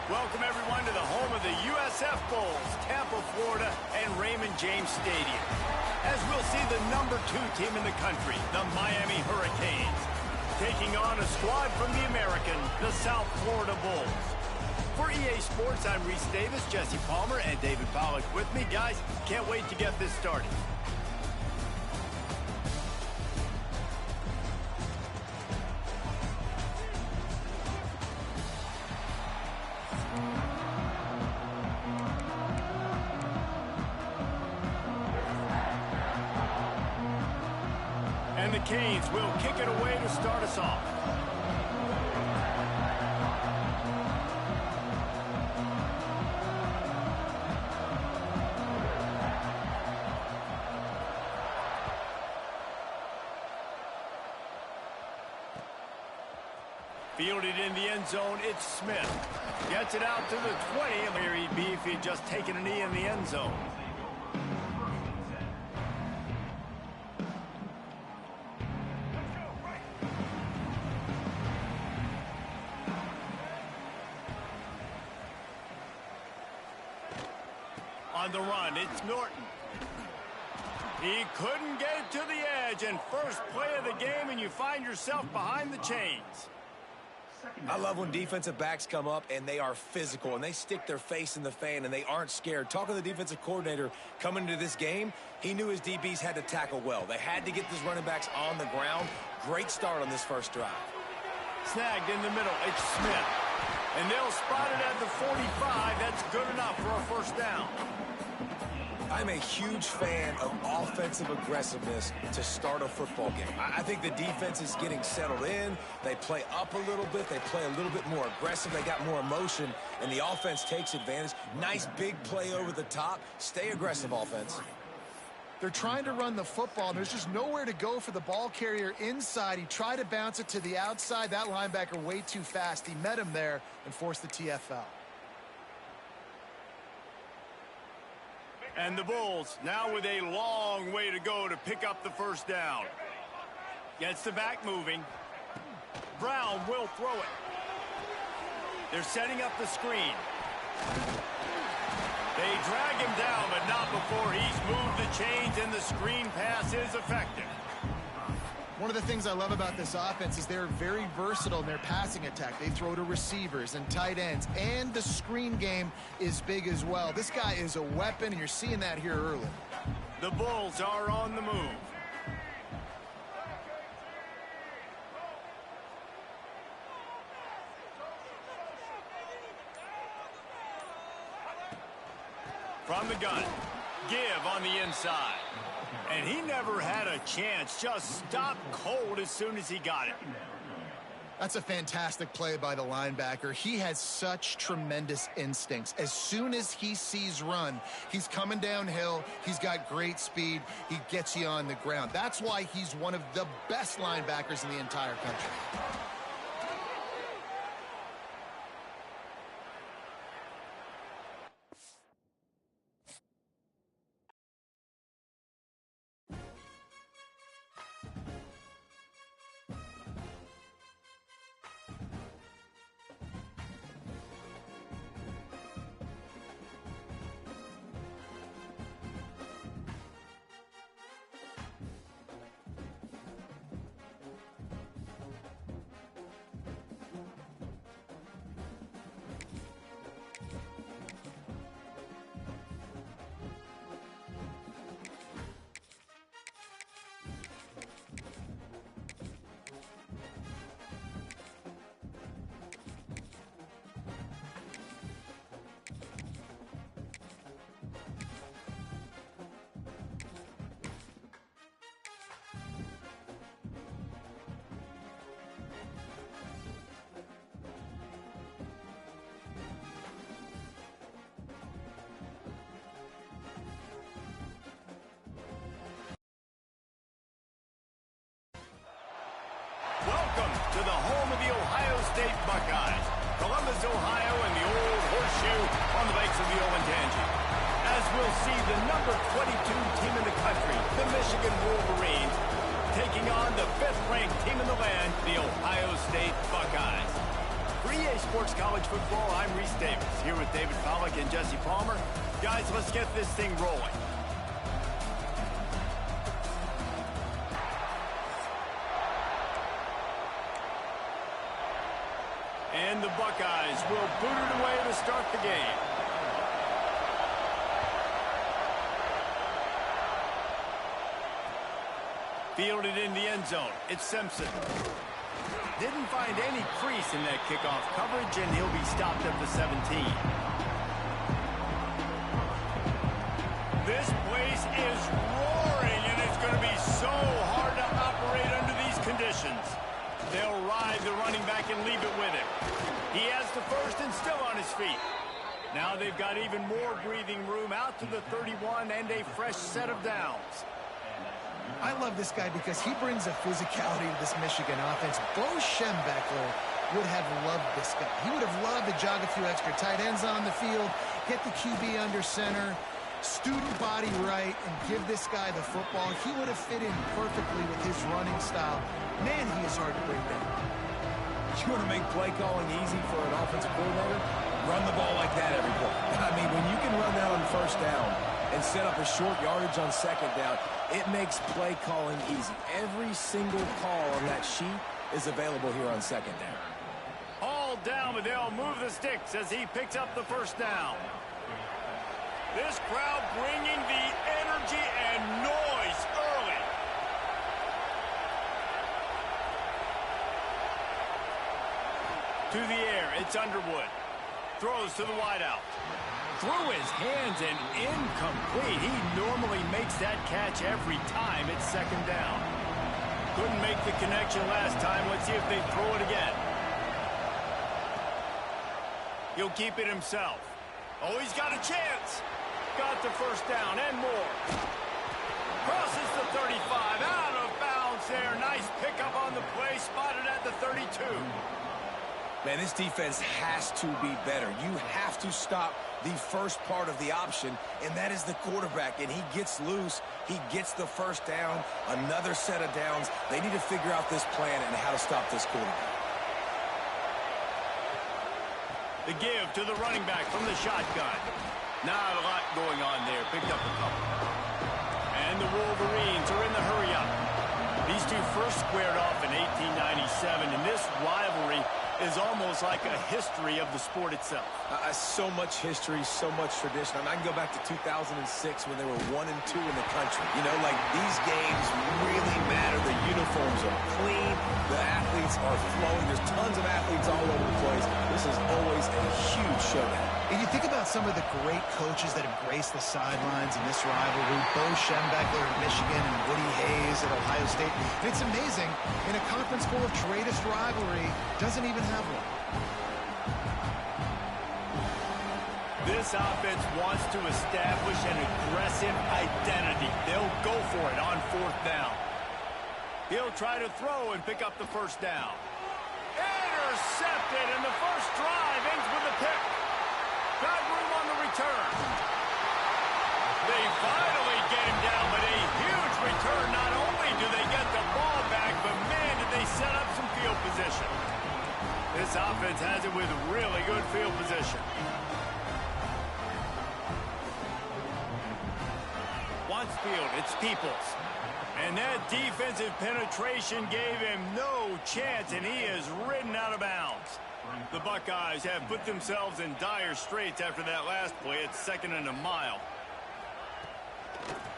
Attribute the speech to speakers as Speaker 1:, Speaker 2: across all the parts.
Speaker 1: Welcome, everyone, to the home of the USF Bulls, Tampa, Florida, and Raymond James Stadium. As we'll see the #2 team in the country, the Miami Hurricanes, taking on a squad from the American, the South Florida Bulls. For EA Sports, I'm Reese Davis, Jesse Palmer, and David Pollack with me. Guys, can't wait to get this started. And the Canes will kick it away to start us off. Fielded in the end zone, it's Smith. Gets it out to the 20. Where he'd be if he'd just taken a knee in the end zone. On the run, it's Norton. He couldn't get it to the edge, and first play of the game, and you find yourself behind the chains.
Speaker 2: I love when defensive backs come up and they are physical and they stick their face in the fan and they aren't scared. Talking to the defensive coordinator coming into this game, he knew his DBs had to tackle well. They had to get these running backs on the ground. Great start on this first drive.
Speaker 1: Snagged in the middle, it's Smith. And they'll spot it at the 45. That's good enough for a first down.
Speaker 2: I'm a huge fan of offensive aggressiveness to start a football game. I think the defense is getting settled in. They play up a little bit. They play a little bit more aggressive. They got more emotion, and the offense takes advantage. Nice big play over the top. Stay aggressive, offense.
Speaker 3: They're trying to run the football, and there's just nowhere to go for the ball carrier inside. He tried to bounce it to the outside. That linebacker way too fast. He met him there and forced the TFL.
Speaker 1: And the Bulls now with a long way to go to pick up the first down. Gets the back moving. Brown will throw it. They're setting up the screen. They drag him down, but not before he's moved the chains, and the screen pass is effective.
Speaker 3: One of the things I love about this offense is they're very versatile in their passing attack. They throw to receivers and tight ends, and the screen game is big as well. This guy is a weapon, and you're seeing that here early.
Speaker 1: The Bulls are on the move. From the gun, give on the inside. And he never had a chance, just stopped cold as soon as he got it.
Speaker 3: That's a fantastic play by the linebacker. He has such tremendous instincts. As soon as he sees run, he's coming downhill. He's got great speed. He gets you on the ground. That's why he's one of the best linebackers in the entire country.
Speaker 1: Welcome to the home of the Ohio State Buckeyes. Columbus, Ohio, and the old horseshoe on the banks of the Olentangy. As we'll see the #22 team in the country, the Michigan Wolverines, taking on the 5th-ranked team in the land, the Ohio State Buckeyes. For EA Sports College Football. I'm Reese Davis, here with David Pollack and Jesse Palmer. Guys, let's get this thing rolling. And the Buckeyes will boot it away to start the game. Fielded in the end zone. It's Simpson. Didn't find any crease in that kickoff coverage, and he'll be stopped at the 17. This place is roaring, and it's going to be so hard to operate under these conditions. They'll ride the running back and leave it with him. He has the first and still on his feet. Now they've got even more breathing room out to the 31 and a fresh set of downs.
Speaker 3: I love this guy because he brings a physicality to this Michigan offense. Bo Schembechler would have loved this guy. He would have loved to jog a few extra tight ends on the field, get the QB under center, student body right, and give this guy the football. He would have fit in perfectly with his running style. Man, he is hard to bring down.
Speaker 2: You want to make play calling easy for an offensive coordinator? Run the ball like that every play. I mean, when you can run that on first down and set up a short yardage on second down, it makes play calling easy. Every single call on that sheet is available here on second down.
Speaker 1: All down, but they'll move the sticks as he picks up the first down. This crowd bringing the energy and noise early. To the air, it's Underwood. Throws to the wideout. Through his hands and incomplete. He normally makes that catch every time. It's second down. Couldn't make the connection last time. Let's see if they throw it again. He'll keep it himself. Oh, he's got a chance. Got the first down and more. Crosses the 35. Out of bounds there. Nice pickup on the play. Spotted at the 32.
Speaker 2: Man, this defense has to be better. You have to stop the first part of the option, and that is the quarterback. And he gets loose. He gets the first down. Another set of downs. They need to figure out this plan and how to stop this quarterback.
Speaker 1: The give to the running back from the shotgun. Not a lot going on there. Picked up a couple. And the Wolverines are in the hurry-up. These two first squared off in 1897, and this rivalry is almost like a history of the sport itself.
Speaker 2: So much history, so much tradition. I mean, I can go back to 2006 when they were 1-2 in the country. You know, like, these games really matter. The uniforms are clean. The athletes are flowing. There's tons of athletes all over the place. This is always a huge showdown.
Speaker 3: And you think about some of the great coaches that have graced the sidelines in this rivalry. Bo Schembechler at Michigan and Woody Hayes at Ohio State. And it's amazing, in a conference full of greatest rivalry, doesn't even have one.
Speaker 1: This offense wants to establish an aggressive identity. They'll go for it on fourth down. He'll try to throw and pick up the first down. Intercepted, and the first drive ends with a pick. Got room on the return. They finally get him down, but a huge return. Not only do they get the ball back, but man, did they set up some field position. This offense has it with really good field position. Wants field, it's Peoples. And that defensive penetration gave him no chance, and he is ridden out of bounds. The Buckeyes have put themselves in dire straits after that last play. It's second and a mile.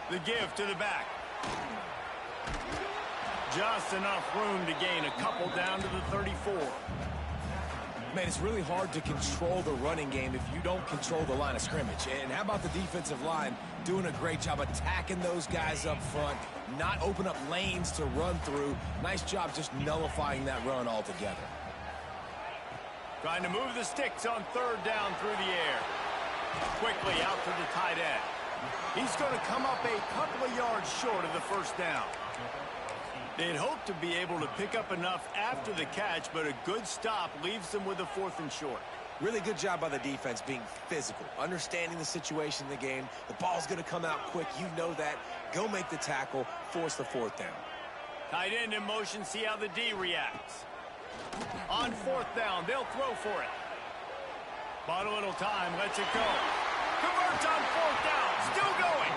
Speaker 1: The give to the back. Just enough room to gain a couple down to the 34.
Speaker 2: Man, it's really hard to control the running game if you don't control the line of scrimmage. And how about the defensive line doing a great job attacking those guys up front, not open up lanes to run through. Nice job just nullifying that run altogether.
Speaker 1: Trying to move the sticks on third down through the air. Quickly out to the tight end. He's going to come up a couple of yards short of the first down. They'd hope to be able to pick up enough after the catch, but a good stop leaves them with a fourth and short.
Speaker 2: Really good job by the defense being physical, understanding the situation in the game. The ball's going to come out quick. You know that. Go make the tackle, force the fourth down.
Speaker 1: Tight end in motion, see how the D reacts. On fourth down, they'll throw for it. Bought a little time, lets it go. Converts on 4th down, still going.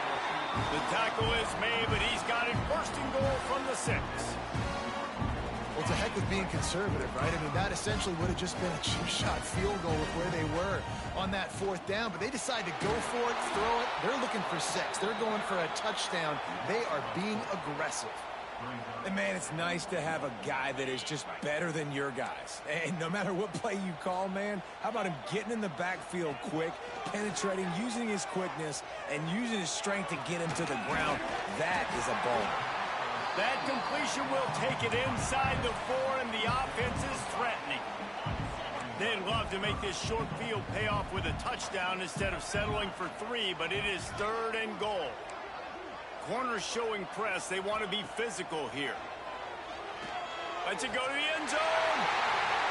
Speaker 1: The tackle is made, but he's got it first and goal from the 6.
Speaker 3: Well, it's a heck of being conservative, right? I mean, that essentially would have just been a cheap shot field goal with where they were on that 4th down, but they decide to go for it, throw it. They're looking for 6. They're going for a touchdown. They are being aggressive.
Speaker 2: And, man, it's nice to have a guy that is just better than your guys. And no matter what play you call, man, how about him getting in the backfield quick, penetrating, using his quickness, and using his strength to get him to the ground? That is a ball.
Speaker 1: That completion will take it inside the 4, and the offense is threatening. They'd love to make this short field pay off with a touchdown instead of settling for 3, but it is 3rd and goal. Corners showing press. They want to be physical here. Lets it go to the end zone.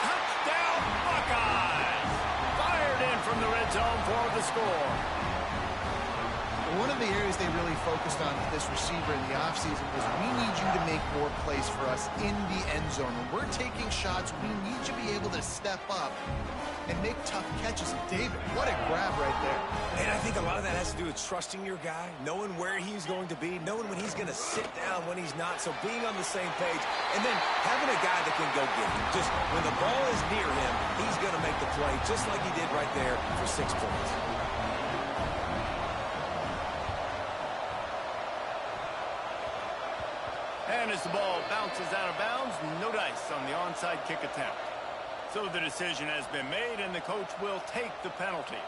Speaker 1: Touchdown, Buckeyes! Fired in from the red zone for the score.
Speaker 3: One of the areas they really focused on with this receiver in the offseason was, we need you to make more plays for us in the end zone. When we're taking shots, we need you to be able to step up and make tough catches. David, what a grab right there.
Speaker 2: And I think a lot of that has to do with trusting your guy, knowing where he's going to be, knowing when he's going to sit down, when he's not, so being on the same page, and then having a guy that can go get him. Just when the ball is near him, he's going to make the play, just like he did right there for 6 points.
Speaker 1: And as the ball bounces out of bounds, no dice on the onside kick attempt. So the decision has been made, and the coach will take the penalty.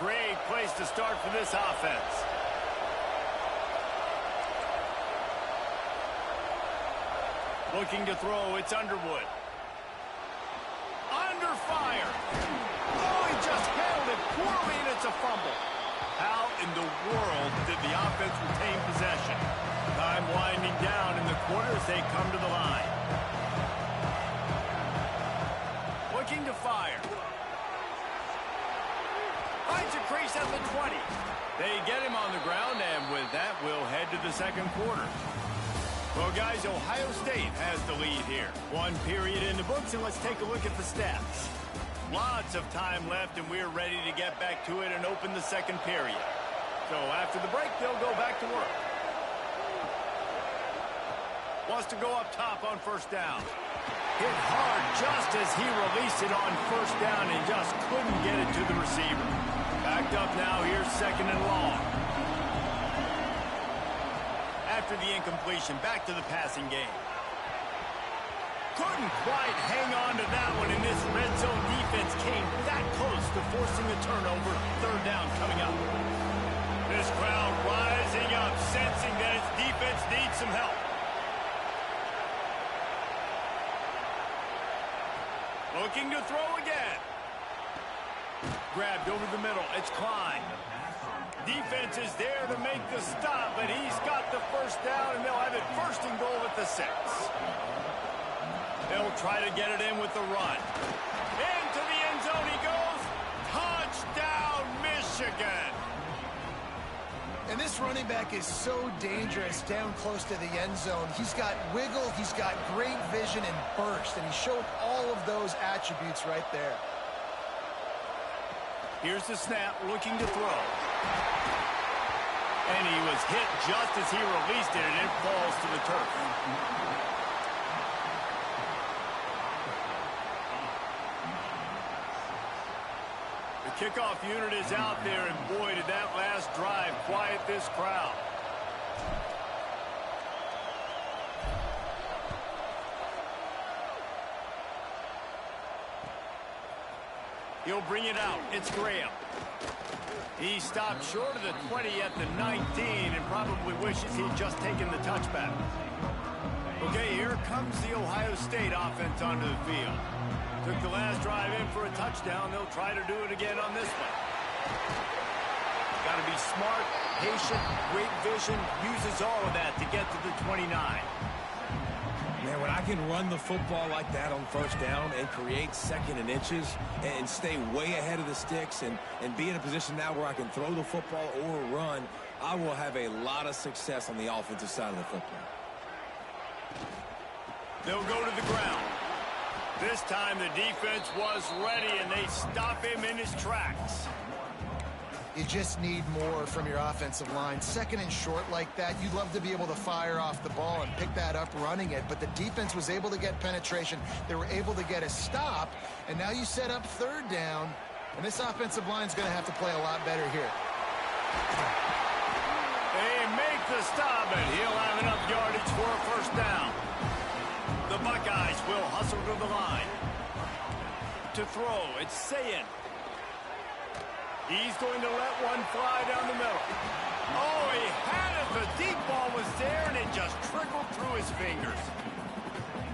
Speaker 1: Great place to start for this offense. Looking to throw, it's Underwood. Under fire. Oh, he just handled it poorly, and it's a fumble. How in the world did the offense retain possession? Time winding down in the quarter as they come to the line. Looking to fire. Finds a crease at the 20. They get him on the ground, and with that, we'll head to the second quarter. Well, guys, Ohio State has the lead here. 1 period in the books, and let's take a look at the stats. Lots of time left, and we're ready to get back to it and open the second period. So after the break, they'll go back to work. Wants to go up top on 1st down. Hit hard just as he released it on 1st down and just couldn't get it to the receiver. Backed up now, here's 2nd and long. After the incompletion, back to the passing game. Couldn't quite hang on to that one, and this red zone defense came that close to forcing a turnover. 3rd down coming up. This crowd rising up, sensing that its defense needs some help. Looking to throw again. Grabbed over the middle. It's Klein. Defense is there to make the stop, but he's got the 1st down, and they'll have it 1st and goal at the 6. They'll try to get it in with the run. Into the end zone he goes. Touchdown, Michigan.
Speaker 3: And this running back is so dangerous down close to the end zone. He's got wiggle, he's got great vision and burst, and he showed all of those attributes right there.
Speaker 1: Here's the snap, looking to throw. And he was hit just as he released it, and it falls to the turf. The kickoff unit is out there, and boy, did that last drive quiet this crowd. He'll bring it out. It's Graham. He stopped short of the 20 at the 19 and probably wishes he'd just taken the touchback. Okay, here comes the Ohio State offense onto the field. Took the last drive in for a touchdown. They'll try to do it again on this one. Got to be smart, patient, great vision, uses all of that to get to the 29.
Speaker 2: Man, when I can run the football like that on 1st down and create 2nd and inches and stay way ahead of the sticks and be in a position now where I can throw the football or run, I will have a lot of success on the offensive side of the football.
Speaker 1: They'll go to the ground. This time the defense was ready, and they stop him in his tracks.
Speaker 3: You just need more from your offensive line. Second and short like that, you'd love to be able to fire off the ball and pick that up running it, but the defense was able to get penetration. They were able to get a stop, and now you set up third down, and this offensive line's going to have to play a lot better here.
Speaker 1: They make the stop, and he'll have enough yardage for a first down. The Buckeyes will hustle to the line. To throw, it's Sayin. He's going to let one fly down the middle. Oh, he had it. The deep ball was there, and it just trickled through his fingers.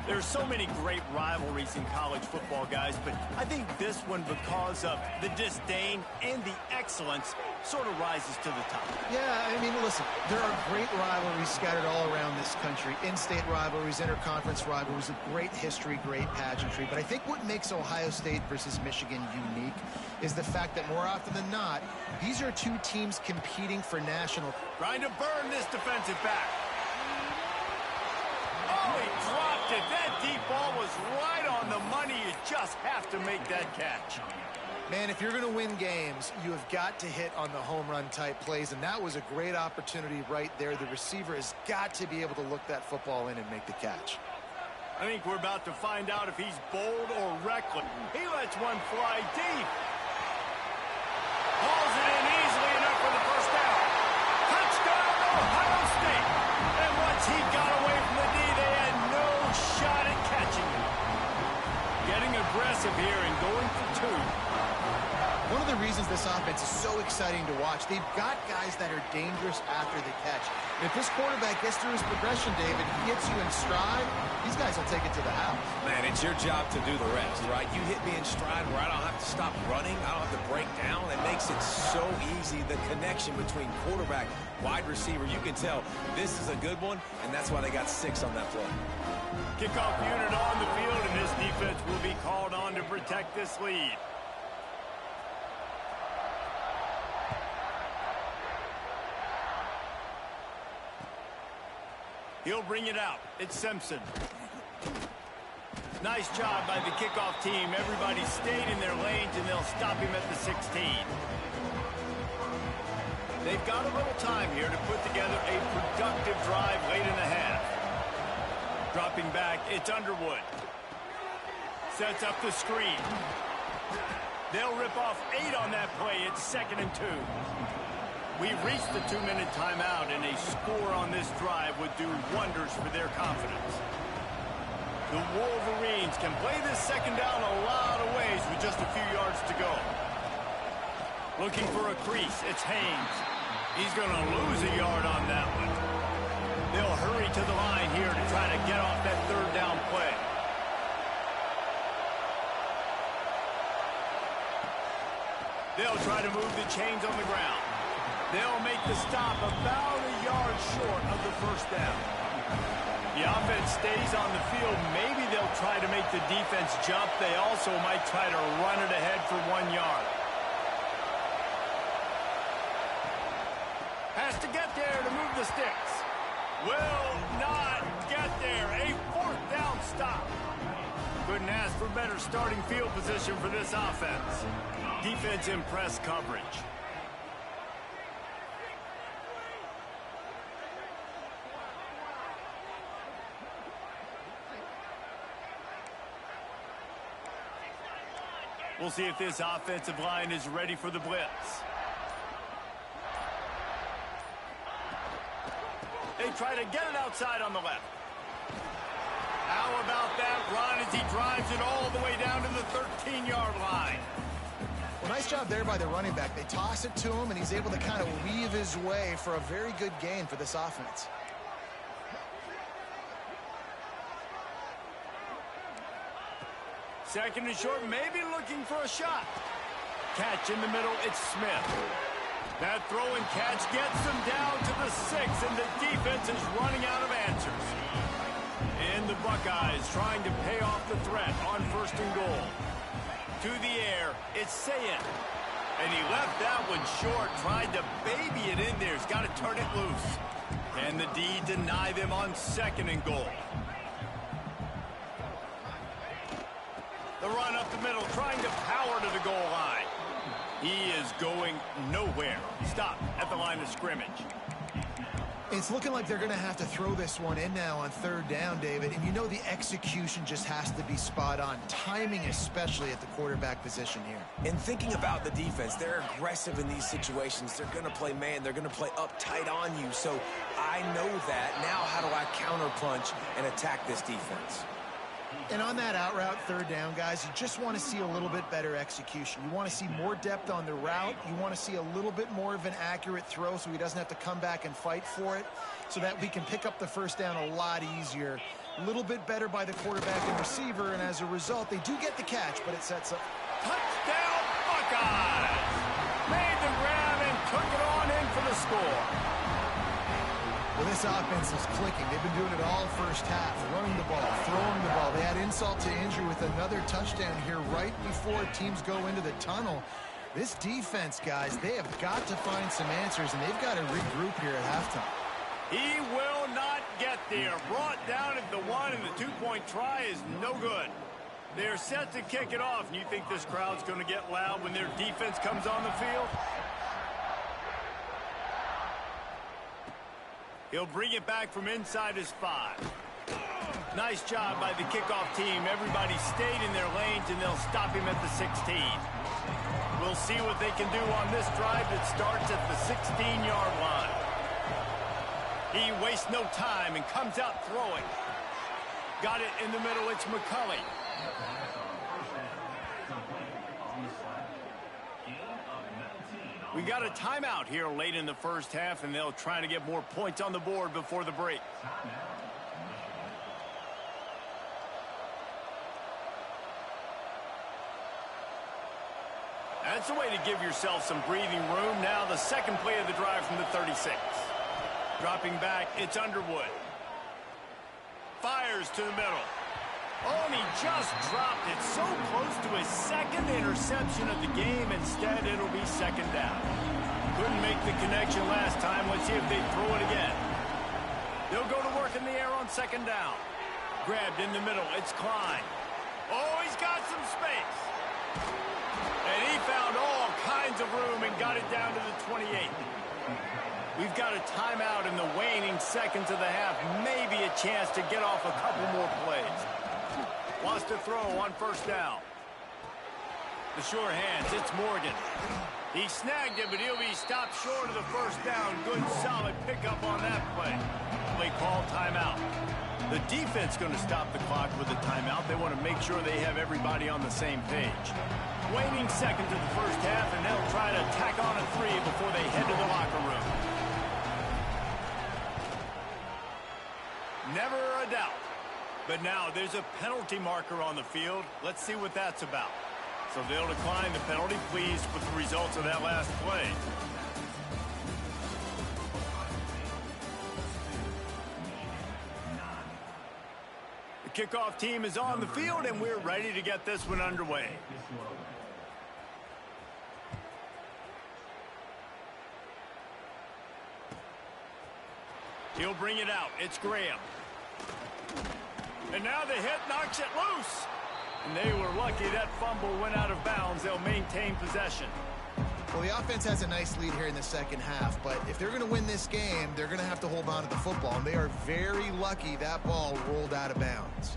Speaker 1: There's so many great rivalries in college football, guys, but I think this one, because of the disdain and the excellence, sort of rises to the top.
Speaker 3: Yeah, I mean, listen, there are great rivalries scattered all around this country. In-state rivalries, interconference rivalries, a great history, great pageantry. But I think what makes Ohio State versus Michigan unique is the fact that more often than not, these are two teams competing for national.
Speaker 1: Trying to burn this defensive back. Oh, he dropped it. That deep ball was right on the money. You just have to make that catch.
Speaker 3: Man, if you're going to win games, you have got to hit on the home run type plays, and that was a great opportunity right there. The receiver has got to be able to look that football in and make the catch.
Speaker 1: I think we're about to find out if he's bold or reckless. He lets one fly deep. Hauls it in easily enough for the first down. Touchdown, Ohio State. And once he got away from the knee, they had no shot at catching him. Getting aggressive here and going for two.
Speaker 3: One of the reasons this offense is so exciting to watch, they've got guys that are dangerous after the catch. And if this quarterback gets through his progression, David, he gets you in stride, these guys will take it to the house.
Speaker 2: Man, it's your job to do the rest, right? You hit me in stride where I don't have to stop running. I don't have to break down. It makes it so easy, the connection between quarterback, wide receiver. You can tell this is a good one, and that's why they got 6 on that play.
Speaker 1: Kickoff unit on the field, and this defense will be called on to protect this lead. He'll bring it out. It's Simpson. Nice job by the kickoff team. Everybody stayed in their lanes, and they'll stop him at the 16. They've got a little time here to put together a productive drive late in the half. Dropping back, it's Underwood. Sets up the screen. They'll rip off 8 on that play. It's 2nd and 2. We've reached the 2-minute timeout, and a score on this drive would do wonders for their confidence. The Wolverines can play this second down a lot of ways with just a few yards to go. Looking for a crease, it's Haynes. He's going to lose a yard on that one. They'll hurry to the line here to try to get off that 3rd down play. They'll try to move the chains on the ground. They'll make the stop about a yard short of the first down. The offense stays on the field. Maybe they'll try to make the defense jump. They also might try to run it ahead for 1 yard. Has to get there to move the sticks. Will not get there. A 4th down stop. Couldn't ask for better starting field position for this offense. Defense in press coverage. We'll see if this offensive line is ready for the blitz. They try to get it outside on the left. How about that run as he drives it all the way down to the 13-yard line?
Speaker 3: Well, nice job there by the running back. They toss it to him, and he's able to kind of weave his way for a very good gain for this offense.
Speaker 1: Second and short, maybe looking for a shot. Catch in the middle, it's Smith. That throw and catch gets them down to the 6, and the defense is running out of answers. And the Buckeyes trying to pay off the threat on 1st and goal. To the air, it's Sayin. And he left that one short, tried to baby it in there. He's got to turn it loose. Can the D deny them on 2nd and goal? run up the middle, trying to power to the goal line. He is going nowhere. Stop at the line of scrimmage.
Speaker 3: It's looking like they're going to have to throw this one in now on third down, David. And you know the execution just has to be spot on. Timing especially at the quarterback position here.
Speaker 2: And thinking about the defense, they're aggressive in these situations. They're going to play man. They're going to play up tight on you. So I know that. Now how do I counterpunch and attack this defense?
Speaker 3: And on that out route, third down, guys, you just want to see a little bit better execution. You want to see more depth on the route. You want to see a little bit more of an accurate throw so he doesn't have to come back and fight for it, so that we can pick up the first down a lot easier. A little bit better by the quarterback and receiver, and as a result, they do get the catch, but it sets up.
Speaker 1: Touchdown, Buckeyes! Made the grab and took it on in for the score.
Speaker 3: Well, this offense is clicking. They've been doing it all first half, running the ball, throwing the ball. They had insult to injury with another touchdown here right before teams go into the tunnel. This defense, guys, they have got to find some answers, and they've got to regroup here at halftime.
Speaker 1: He will not get there. Brought down at the one, and the two-point try is no good. They're set to kick it off, and you think this crowd's going to get loud when their defense comes on the field? He'll bring it back from inside his 5. Nice job by the kickoff team. Everybody stayed in their lanes, and they'll stop him at the 16. We'll see what they can do on this drive that starts at the 16-yard line. He wastes no time and comes out throwing. Got it in the middle. It's McCulley. We got a timeout here late in the first half, and they'll try to get more points on the board before the break. That's a way to give yourself some breathing room. Now the second play of the drive from the 36. Dropping back, it's Underwood. Fires to the middle. Oh, and he just dropped it so close to his second interception of the game. Instead, it'll be second down. Couldn't make the connection last time. Let's see if they throw it again. They'll go to work in the air on second down. Grabbed in the middle. It's Klein. Oh, he's got some space. And he found all kinds of room and got it down to the 28. We've got a timeout in the waning seconds of the half. Maybe a chance to get off a couple more plays. Wants to throw on first down. The sure hands, it's Morgan. He snagged it, but he'll be stopped short of the first down. Good, solid pickup on that play. Play call, timeout. The defense going to stop the clock with a timeout. They want to make sure they have everybody on the same page. Waning seconds of the first half, and they'll try to tack on a 3 before they head to the locker room. Never a doubt. But now there's a penalty marker on the field. Let's see what that's about. So they'll decline the penalty. Pleased with the results of that last play. The kickoff team is on the field, and we're ready to get this one underway. He'll bring it out. It's Graham. And now the hit knocks it loose. And they were lucky that fumble went out of bounds. They'll maintain possession.
Speaker 3: Well, the offense has a nice lead here in the second half, but if they're going to win this game, they're going to have to hold on to the football, and they are very lucky that ball rolled out of bounds.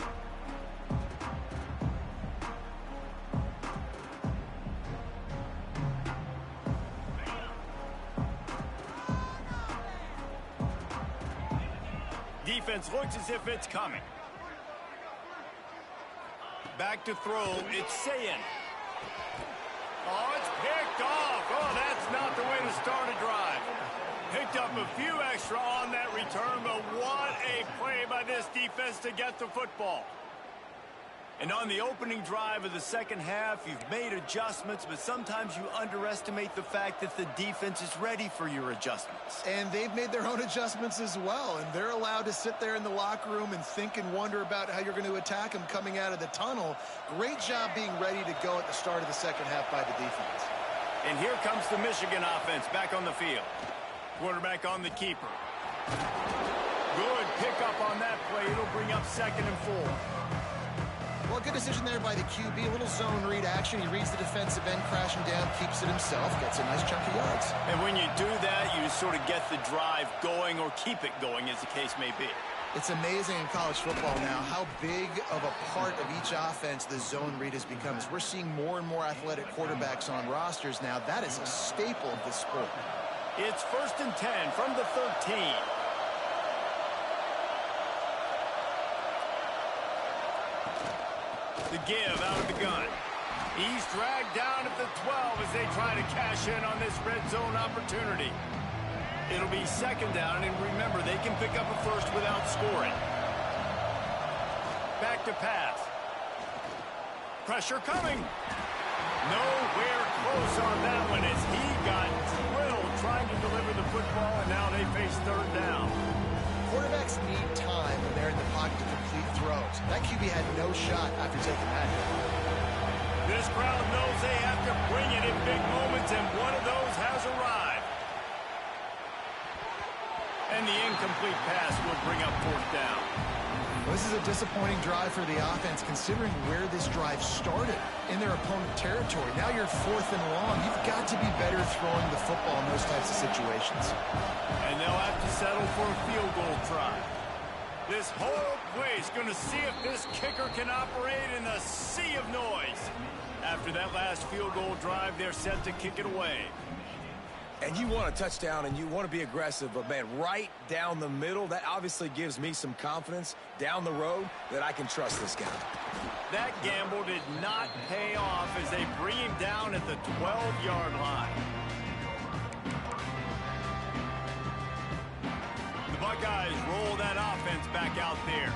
Speaker 1: Defense looks as if it's coming. Back to throw, it's Sayin. Oh, it's picked off. Oh, that's not the way to start a drive. Picked up a few extra on that return, but what a play by this defense to get the football. And on the opening drive of the second half, you've made adjustments, but sometimes you underestimate the fact that the defense is ready for your adjustments.
Speaker 3: And they've made their own adjustments as well, and they're allowed to sit there in the locker room and think and wonder about how you're going to attack them coming out of the tunnel. Great job being ready to go at the start of the second half by the defense.
Speaker 1: And here comes the Michigan offense back on the field. Quarterback on the keeper. Good pickup on that play. It'll bring up 2nd and 4.
Speaker 3: Well, good decision there by the QB. A little zone read action. He reads the defensive end crashing down, keeps it himself, gets a nice chunk of yards.
Speaker 1: And when you do that, you sort of get the drive going or keep it going, as the case may be.
Speaker 3: It's amazing in college football now how big of a part of each offense the zone read has become. As we're seeing more and more athletic quarterbacks on rosters now, that is a staple of this sport.
Speaker 1: It's 1st and 10 from the 13. The give out of the gun. He's dragged down at the 12 as they try to cash in on this red zone opportunity. It'll be 2nd down, and remember, they can pick up a first without scoring. Back to pass. Pressure coming. Nowhere close on that one as he got drilled trying to deliver the football, and now they face 3rd down.
Speaker 3: Quarterbacks need time when they're in the pocket to complete throws. That QB had no shot after taking that hit.
Speaker 1: This crowd knows they have to bring it in big moments, and one of those has arrived. And the incomplete pass will bring up 4th down.
Speaker 3: Well, this is a disappointing drive for the offense, considering where this drive started, in their opponent territory. Now you're 4th and long. You've got to be better throwing the football in those types of situations.
Speaker 1: And they'll have to settle for a field goal try. This whole place going to see if this kicker can operate in a sea of noise. After that last field goal drive, they're set to kick it away.
Speaker 2: And you want a touchdown and you want to be aggressive, but man, right down the middle, that obviously gives me some confidence down the road that I can trust this guy.
Speaker 1: That gamble did not pay off as they bring him down at the 12-yard line. The Buckeyes roll that offense back out there.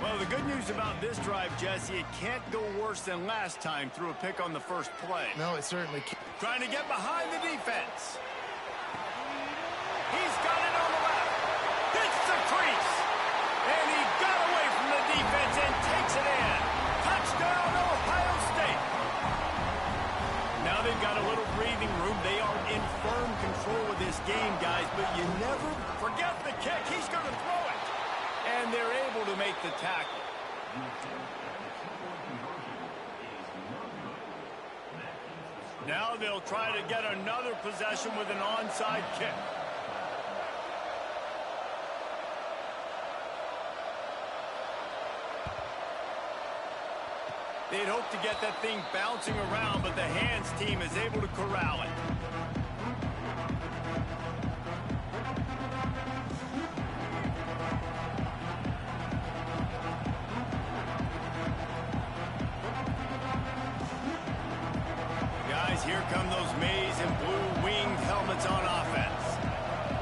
Speaker 1: Well, the good news about this drive, Jesse, it can't go worse than last time through a pick on the first play.
Speaker 3: No, it certainly can't.
Speaker 1: Trying to get behind the defense. He's got it on the left. Hits the crease. And he got away from the defense and takes it in. Touchdown, Ohio State. Now they've got a little breathing room. They are in firm control of this game, guys, but you never forget the kick. He's going to throw it. And they're able to make the tackle. Now they'll try to get another possession with an onside kick. They'd hope to get that thing bouncing around, but the hands team is able to corral it. Guys, here come those maize and blue winged helmets on offense.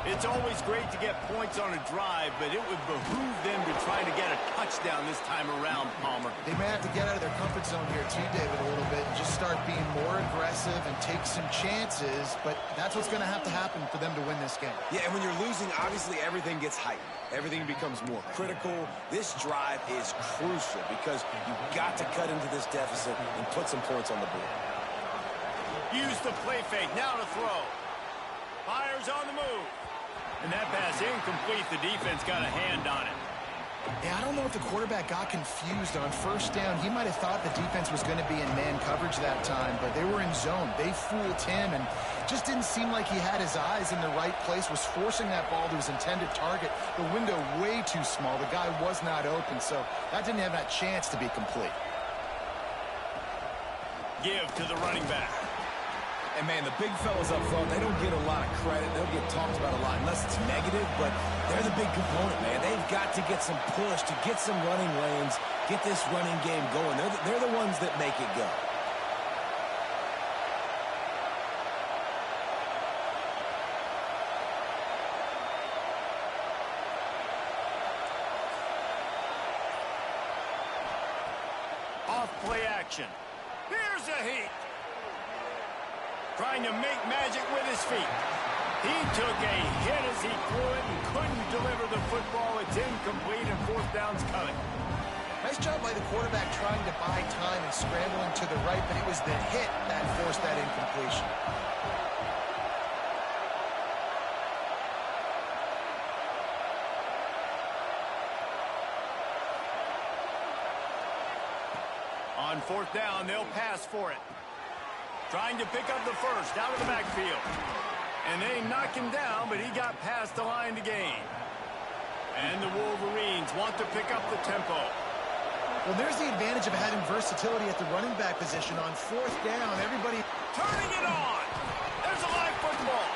Speaker 1: It's always great to get points on a drive, but it would behoove them to try to get a touchdown this time around, Palmer.
Speaker 3: They may have to get out of their comfort zone here too, David, a little bit, and just start being more aggressive and take some chances, but that's what's going to happen for them to win this game.
Speaker 2: Yeah, and when you're losing, obviously everything gets heightened. Everything becomes more critical. This drive is crucial because you've got to cut into this deficit and put some points on the board.
Speaker 1: Use the play fake, now to throw. Fires on the move. And that pass incomplete. The defense got a hand on it.
Speaker 3: Yeah, I don't know if the quarterback got confused on 1st down. He might have thought the defense was going to be in man coverage that time, but they were in zone. They fooled him and just didn't seem like he had his eyes in the right place, was forcing that ball to his intended target. The window way too small. The guy was not open, so that didn't have that chance to be complete.
Speaker 1: Give to the running back.
Speaker 2: And, man, the big fellas up front, they don't get a lot of credit. They'll get talked about a lot unless it's negative, but they're the big component, man. They've got to get some push, to get some running lanes, get this running game going. They're the ones that make it go.
Speaker 1: Off play action. Here's a heat. Trying to make magic with his feet. He took a hit as he threw it and couldn't deliver the football. It's incomplete and 4th down's coming.
Speaker 3: Nice job by the quarterback trying to buy time and scrambling to the right, but it was the hit that forced that incompletion.
Speaker 1: On fourth down, they'll pass for it. Trying to pick up the first out of the backfield. And they knock him down, but he got past the line to gain. And the Wolverines want to pick up the tempo.
Speaker 4: Well, there's the advantage of having versatility at the running back position. On fourth down, everybody
Speaker 1: turning it on. There's a live football.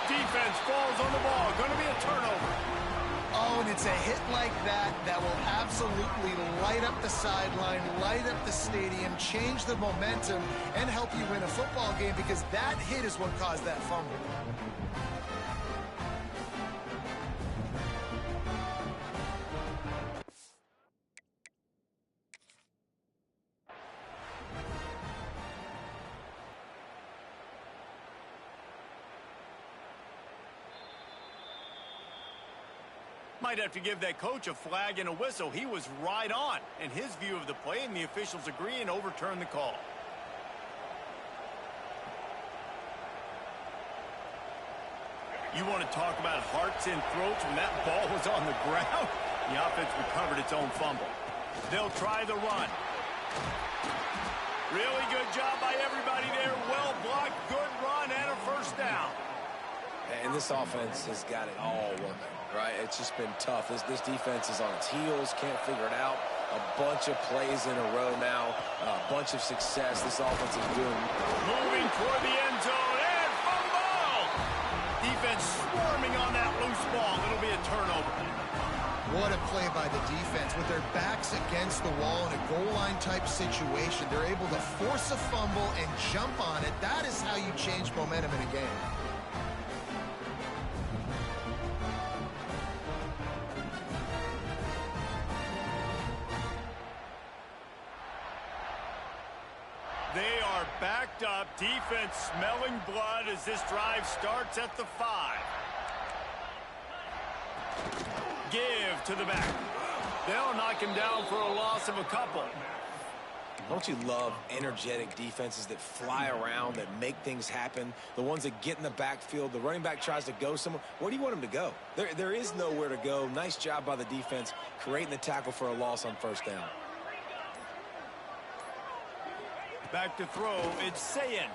Speaker 1: Defense falls on the ball. Going to be a turnover.
Speaker 3: Oh, and it's a hit like that that will absolutely light up the sideline, light up the stadium, change the momentum, and help you win a football game, because that hit is what caused that fumble.
Speaker 1: Might have to give that coach a flag and a whistle. He was right on in his view of the play, and the officials agree and overturn the call. You want to talk about hearts and throats when that ball was on the ground? The offense recovered its own fumble. They'll try the run. Really good job by everybody there. Well blocked, good run, and a first down.
Speaker 2: And this offense has got it all working, right? It's just been tough. This defense is on its heels, can't figure it out. A bunch of plays in a row now, a bunch of success this offense is doing.
Speaker 1: Moving toward the end zone, and fumble! Defense swarming on that loose ball. It'll be a turnover.
Speaker 3: What a play by the defense. With their backs against the wall in a goal line type situation, they're able to force a fumble and jump on it. That is how you change momentum in a game.
Speaker 1: They are backed up. Defense smelling blood as this drive starts at the 5. Give to the back. They'll knock him down for a loss of a couple.
Speaker 2: Don't you love energetic defenses that fly around, that make things happen? The ones that get in the backfield, the running back tries to go somewhere. Where do you want him to go? There is nowhere to go. Nice job by the defense creating the tackle for a loss on first down.
Speaker 1: Back to throw, it's Sayin.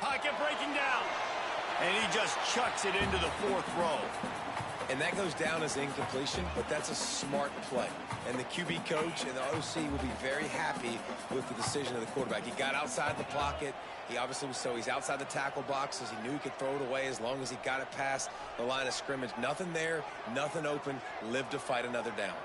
Speaker 1: Pocket breaking down. And he just chucks it into the 4th row.
Speaker 2: And that goes down as incompletion, but that's a smart play. And the QB coach and the OC will be very happy with the decision of the quarterback. He got outside the pocket. He obviously was he's outside the tackle boxes. He knew he could throw it away as long as he got it past the line of scrimmage. Nothing there, nothing open. Live to fight another down.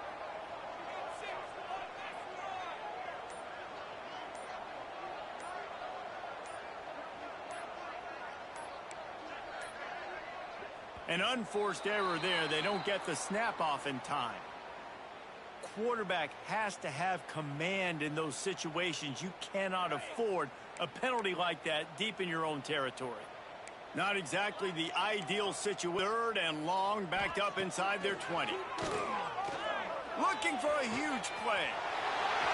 Speaker 1: An unforced error there. They don't get the snap off in time. Quarterback has to have command in those situations. You cannot afford a penalty like that deep in your own territory. Not exactly the ideal situation. 3rd and long, backed up inside their 20. Looking for a huge play.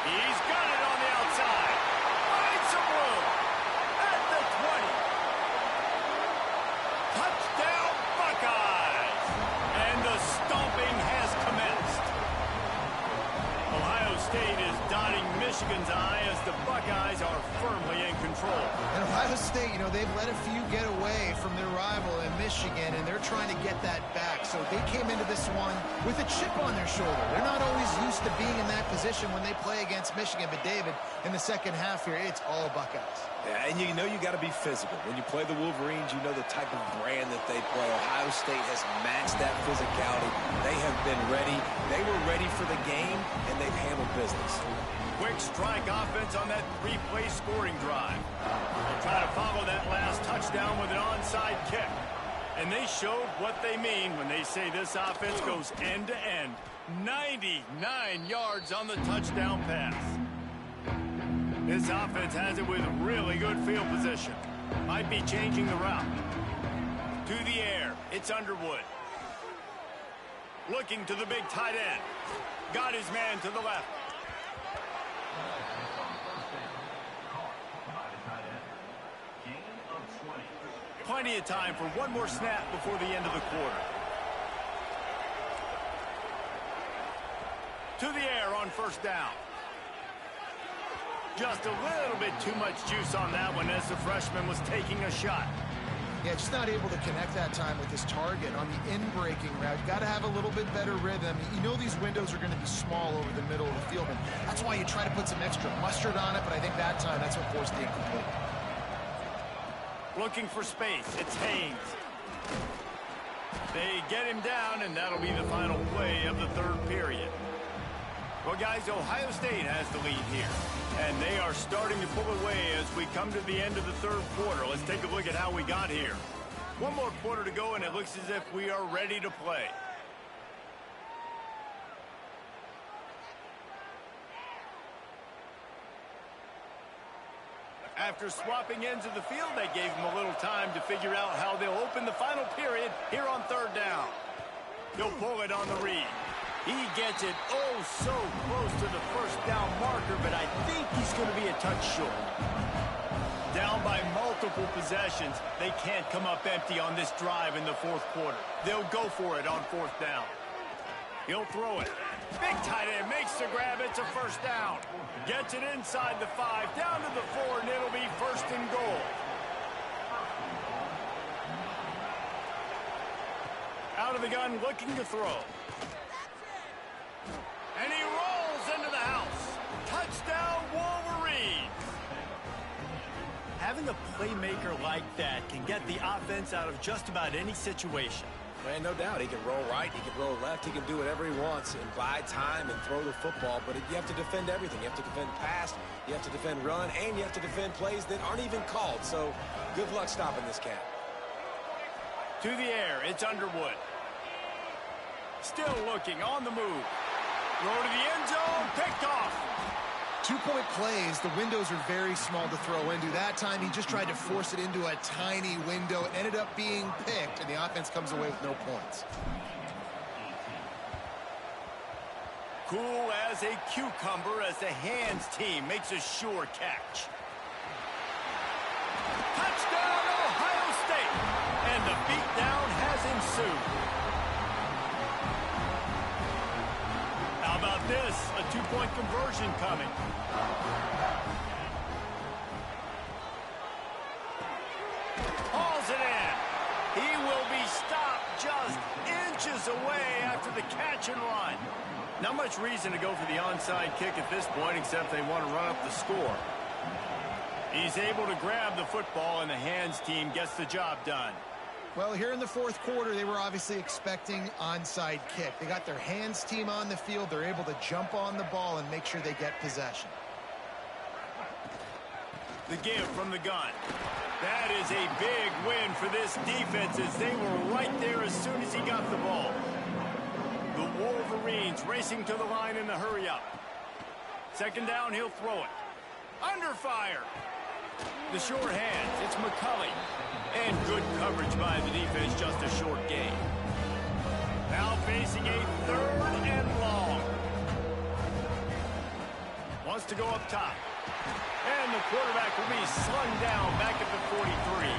Speaker 1: He's got it on the outside. Finds some room. At the 20. Touchdown, Buckeyes! And the stomping has commenced. Ohio State is dotting Michigan's eye as the Buckeyes are firmly in control.
Speaker 3: And Ohio State, they've let a few get away from their rival in Michigan, and they're trying to get that back. So they came into this one with a chip on their shoulder. They're not always used to being in that position when they play against Michigan. But, David, in the second half here, it's all Buckeyes.
Speaker 2: Yeah, and you got to be physical. When you play the Wolverines, you know the type of brand that they play. Ohio State has matched that physicality. They have been ready. They were ready for the game, and they've handled business.
Speaker 1: Quick strike offense on that 3-play scoring drive. They'll try to follow that last touchdown with an onside kick. And they showed what they mean when they say this offense goes end to end. 99 yards on the touchdown pass. This offense has it with really good field position. Might be changing the route. To the air, it's Underwood. Looking to the big tight end. Got his man to the left. Plenty of time for one more snap before the end of the quarter. To the air on first down. Just a little bit too much juice on that one as the freshman was taking a shot.
Speaker 4: Yeah, just not able to connect that time with his target on the in-breaking route. Got to have a little bit better rhythm. You know these windows are going to be small over the middle of the field, and that's why you try to put some extra mustard on it, but I think that time that's what forced the incomplete.
Speaker 1: Looking for space. It's Haynes. They get him down, and that'll be the final play of the third period. Well, guys, Ohio State has the lead here, and they are starting to pull away as we come to the end of the third quarter. Let's take a look at how we got here. One more quarter to go, and it looks as if we are ready to play. After swapping ends of the field, they gave him a little time to figure out how they'll open the final period here on third down. He'll pull it on the read. He gets it oh so close to the first down marker, but I think he's going to be a touch short. Down by multiple possessions, they can't come up empty on this drive in the fourth quarter. They'll go for it on fourth down. He'll throw it. Big tight end makes the grab. It's a first down. Gets it inside the 5, down to the 4, and it'll be first and goal. Out of the gun, looking to throw. And he rolls into the house. Touchdown, Wolverines. Having a playmaker like that can get the offense out of just about any situation.
Speaker 2: Man, no doubt. He can roll right, he can roll left, he can do whatever he wants and buy time and throw the football. But you have to defend everything. You have to defend pass, you have to defend run, and you have to defend plays that aren't even called. So good luck stopping this cat.
Speaker 1: To the air, it's Underwood. Still looking, on the move. Throw to the end zone, picked off.
Speaker 4: 2-point plays, the windows are very small to throw into. That time, he just tried to force it into a tiny window. It ended up being picked, and the offense comes away with no points.
Speaker 1: Cool as a cucumber as the hands team makes a sure catch. Touchdown, Ohio State! And the beatdown has ensued. How about this? A 2-point conversion coming. Hauls it in. He will be stopped just inches away after the catch and run. Not much reason to go for the onside kick at this point, except they want to run up the score. He's able to grab the football, and the hands team gets the job done.
Speaker 4: Well, here in the fourth quarter, they were obviously expecting onside kick. They got their hands team on the field. They're able to jump on the ball and make sure they get possession.
Speaker 1: The give from the gun. That is a big win for this defense as they were right there as soon as he got the ball. The Wolverines racing to the line in the hurry up. Second down, he'll throw it. Under fire. The short hands, it's McCulley. And good coverage by the defense, just a short gain. Now facing a third and long. Wants to go up top. And the quarterback will be slung down back at the 43.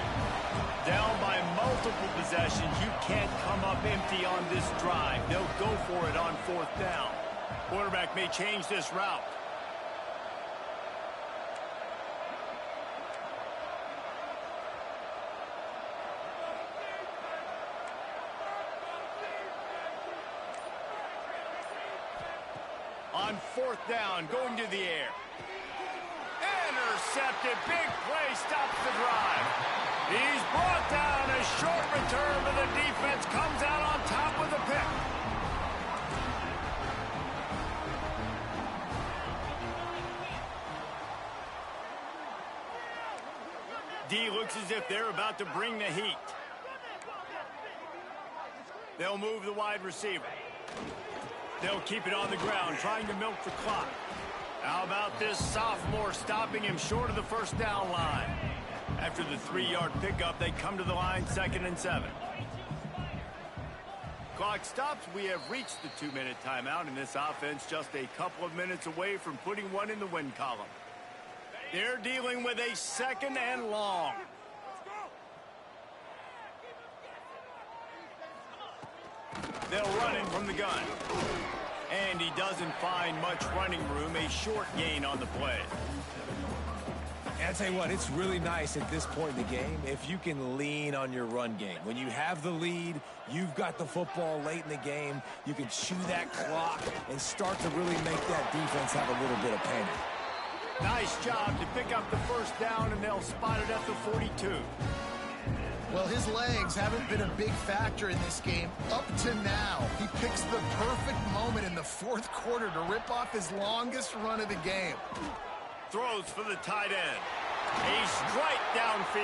Speaker 1: Down by multiple possessions. You can't come up empty on this drive. They'll go for it on fourth down. Quarterback may change this route. On fourth down, going to the air. Intercepted, big play, stops the drive. He's brought down, a short return, but the defense comes out on top with a pick. D looks as if they're about to bring the heat. They'll move the wide receiver. They'll keep it on the ground, trying to milk the clock. How about this sophomore stopping him short of the first down line? After the 3-yard pickup, they come to the line, 2nd and 7. Clock stops. We have reached the 2-minute timeout, and this offense just a couple of minutes away from putting one in the win column. They're dealing with a 2nd and long. They'll run him from the gun. And he doesn't find much running room, a short gain on the play.
Speaker 2: And I'll tell you what, it's really nice at this point in the game if you can lean on your run game. When you have the lead, you've got the football late in the game, you can chew that clock and start to really make that defense have a little bit of panic.
Speaker 1: Nice job to pick up the first down, and they'll spot it at the 42.
Speaker 4: Well, his legs haven't been a big factor in this game up to now. He picks the perfect moment in the fourth quarter to rip off his longest run of the game.
Speaker 1: Throws for the tight end. A strike downfield.